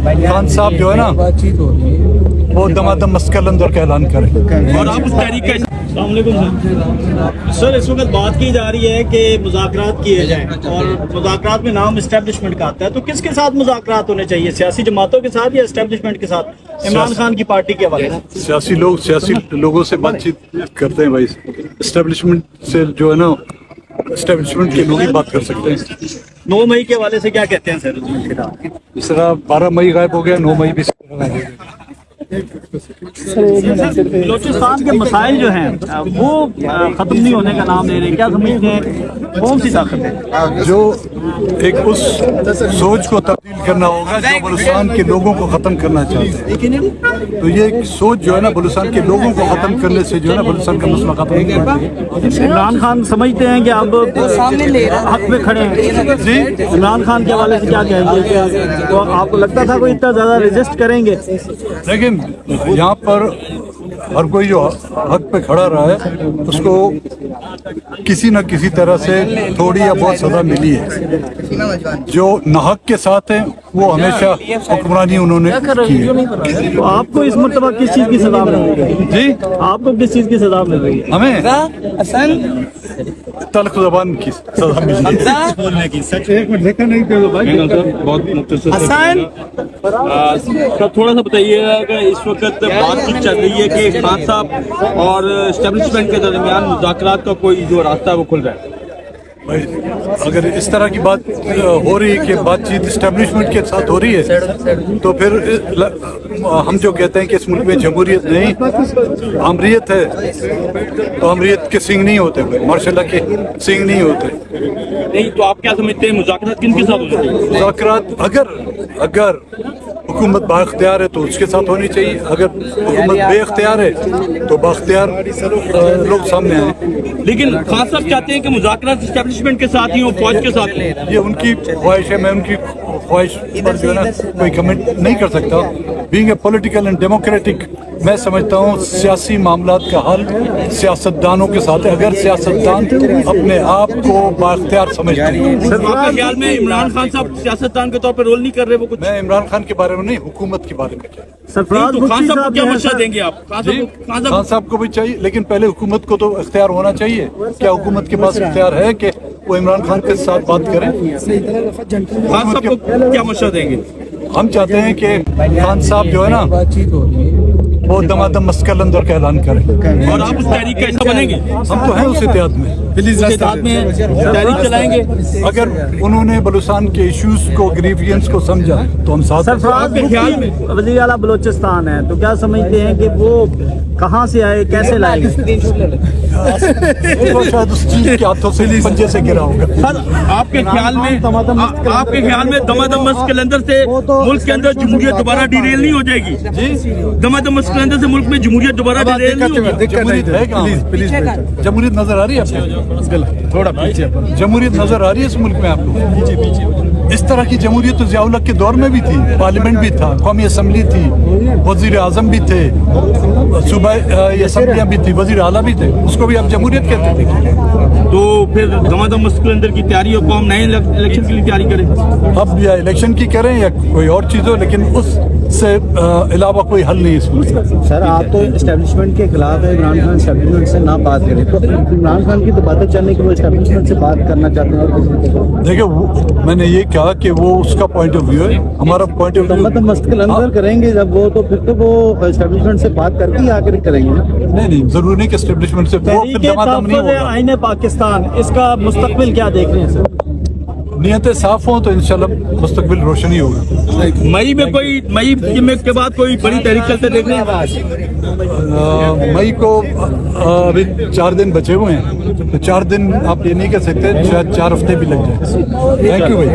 खान साहब जो है ना वो दमादम मस्कल अंदर का ऐलान करें। और आप उस तहरीक का सर इस वक्त बात की जा रही है कि मुज़ाकरात किए जाएं और मुज़ाकरात में नाम इस्टेब्लिशमेंट का आता है, तो किसके साथ मुज़ाकरात होने चाहिए, सियासी जमातों के साथ या इस्टेब्लिशमेंट के साथ, इमरान खान की पार्टी के हवाले से? सियासी लोगों से बातचीत करते हैं भाई, इस्टेब्लिशमेंट से जो है ना इस्टेब्लिशमेंट के लोग ही बात कर सकते हैं। 9 मई के हवाले से क्या कहते हैं सर? इस तरह 12 मई गायब हो गया, 9 मई भी बलूचिस्तान के मसाइल जो हैं वो ख़त्म नहीं होने का नाम ले रहे, क्या समझते हैं कौन सी ताकत है जो एक उस सोच को तब्दील करना होगा जो बलूचिस्तान के लोगों को ख़त्म करना चाहते हैं। तो ये एक सोच जो है ना बलूचिस्तान के लोगों को ख़त्म करने से जो है ना बलूचिस्तान का मसला ख़त्म नहीं होगा। इमरान खान समझते हैं कि अब हक में खड़े हैं जी, इमरान खान के हवाले से क्या कहेंगे? तो आपको लगता था कोई इतना ज़्यादा रेजिस्ट करेंगे? लेकिन यहाँ पर हर कोई जो हक पे खड़ा रहा है उसको किसी न किसी तरह से थोड़ी या बहुत सजा मिली है। जो नाहक के साथ हैं वो हमेशा हुक्मरानी उन्होंने की है। तो आपको इस मरतबा किस चीज़ की सजा मिल रही है जी? आपको किस चीज़ की सजा मिल रही है? हमें तल्ख ज़बान की सजा मिली है। थोड़ा सा बताइएगा कि इस वक्त बातचीत चल रही है कि खान साहब और एस्टेब्लिशमेंट के दरमियान मुज़ाकरात का कोई जो रास्ता है वो खुल रहा है। भाई अगर इस तरह की बात हो रही है कि बातचीत इस्टेब्लिशमेंट के साथ हो रही है तो फिर हम जो कहते हैं कि इस मुल्क में जमहूरियत नहीं अमरीत है, तो अमरीत के सिंह नहीं होते, मार्शल के सिंह नहीं होते। नहीं तो आप क्या समझते हैं मुज़ाकरात किन के साथ होने चाहिए? मुज़ाकरात अगर हुकूमत बाख्तियार है तो उसके साथ होनी चाहिए, अगर हुकूमत बेख्तियार है तो बाख्तियार लोग सामने आए। लेकिन खान साहब चाहते हैं कि मुज़ाकरात एस्टेब्लिशमेंट के साथ ही हो, फौज के साथ हो। ये उनकी ख्वाहिश है, मैं उनकी ख्वाहिश पर जो है ना कोई कमेंट नहीं कर सकता। Being a political and democratic मैं समझता हूँ सियासी मामलात का हल सियासतदानों के साथ है। अगर सियासतदान अपने आप को बाख्तियार समझते हैं। सर आपके ख्याल में इमरान खान साहब सियासतदान के तौर पर रोल नहीं कर रहे? वो कुछ मैं इमरान खान के बारे में नहीं, हुकूमत के बारे में क्या सरफराज खान साहब को क्या मशवरा देंगे आप? खान साहब को भी चाहिए, लेकिन पहले हुकूमत को तो इख्तियार होना चाहिए। क्या हुकूमत के पास इख्तियार है कि वो इमरान खान के साथ बात करें? खान साहब को क्या मशवरा देंगे? हम चाहते हैं कि खान साहब जो है ना वो दमादम मस्कल अंदर का ऐलान करें। और आप उस तहरीक का हिस्सा बनेंगे? हम तो हैं उस इत्तेहाद में, तहरीक चलाएंगे। अगर उन्होंने बलूचिस्तान के इश्यूज को ग्रीवियंस को समझा तो हम साथ। सरफराज के ख्याल में वज़ीर आला बलूचिस्तान है तो क्या समझते हैं कि वो कहाँ से आए, कैसे लाएंगे? वो शायद उस चीज के हाथों से पंजे से गिरा होगा। सर आपके ख्याल में दमादम मस्क के अंदर से मुल्क के अंदर जमहूरियत दोबारा डिरेल नहीं हो जाएगी? दमादम मस्क के अंदर से मुल्क में जमहूरियत दोबारा डिरेल नहीं होगी? प्लीज जमहूरियत नजर आ रही है आपको? थोड़ा पीछे जमहूरियत नजर आ रही है इस मुल्क में आपको? इस तरह की जमहूरियत तो ज़िया-उल हक के दौर में भी थी, पार्लियामेंट भी था, कौमी असम्बली थी, वजीर आजम भी थे, सूबाई असम्बलियाँ भी थी, वजीर आला भी थे, उसको भी आप जमहूरियत कहते थे। तो फिर दमादम मस्क के अंदर की तैयारी हो, कौम नए इलेक्शन के लिए तैयारी करें? अब या इलेक्शन की करें या कोई और चीज़ हो, लेकिन उससे अलावा कोई हल नहीं है इसमें। सर आप तो एस्टेब्लिशमेंट के खिलाफ है, इमरान खान एस्टेब्लिशमेंट से ना बात करें, तो इमरान खान की तो बातें चलने की वो एस्टेब्लिशमेंट से बात करना चाहते हैं। देखिए मैंने ये कहा कि वो उसका पॉइंट ऑफ व्यू है, हमारा point of view Damadam Musk के अंदर करेंगे जब वो, तो फिर तो वो एस्टेब्लिशमेंट से बात करके ही आकर करेंगे ना। नहीं जरूरी नहीं कि एस्टेब्लिशमेंट से वो फिर दमादम नहीं होगा। आईने पाकिस्तान इसका मुस्तकबिल क्या देख रहे हैं सर? नियतें साफ हों तो इंशाल्लाह मुस्तकबिल रोशन ही होगा। मई के बाद कोई बड़ी तहरीक चलते देख रहे हैं? मई को अभी 4 दिन बचे हुए हैं, तो 4 दिन आप ये नहीं कह सकते, शायद 4 हफ्ते भी लग जाए। थैंक यू भाई।